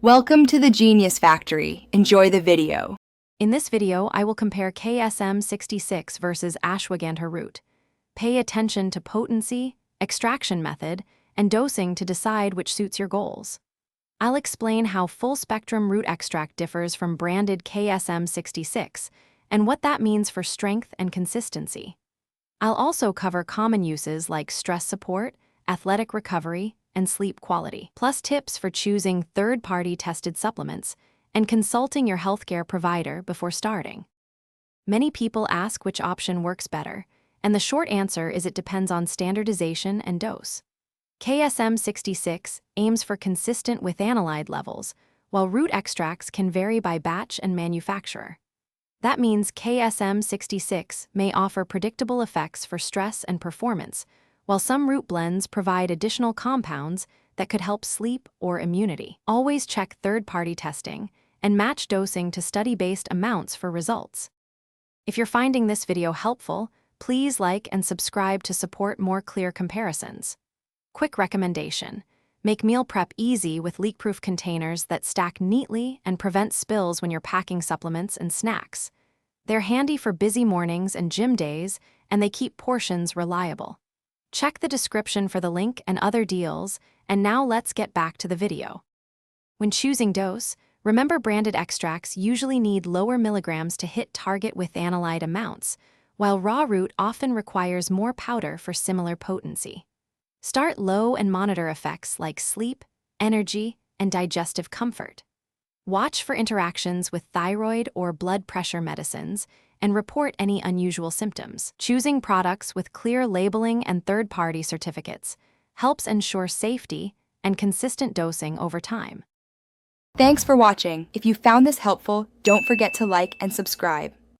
Welcome to the Genius Factory. Enjoy the video. In this video, I will compare KSM 66 versus Ashwagandha root. Pay attention to potency, extraction method, and dosing to decide which suits your goals. I'll explain how full-spectrum root extract differs from branded KSM 66 and what that means for strength and consistency. I'll also cover common uses like stress support, athletic recovery, and sleep quality, plus tips for choosing third-party tested supplements and consulting your healthcare provider before starting. Many people ask which option works better, and the short answer is it depends on standardization and dose. KSM 66 aims for consistent withanolide levels, while root extracts can vary by batch and manufacturer. That means KSM 66 may offer predictable effects for stress and performance, while some root blends provide additional compounds that could help sleep or immunity. Always check third-party testing and match dosing to study-based amounts for results. If you're finding this video helpful, please like and subscribe to support more clear comparisons. Quick recommendation: make meal prep easy with leak-proof containers that stack neatly and prevent spills when you're packing supplements and snacks. They're handy for busy mornings and gym days, and they keep portions reliable. Check the description for the link and other deals, and now let's get back to the video. When choosing dose, remember branded extracts usually need lower milligrams to hit target withanolide amounts, while raw root often requires more powder for similar potency. Start low and monitor effects like sleep, energy, and digestive comfort. Watch for interactions with thyroid or blood pressure medicines and report any unusual symptoms. Choosing products with clear labeling and third-party certificates helps ensure safety and consistent dosing over time. Thanks for watching. If you found this helpful, don't forget to like and subscribe.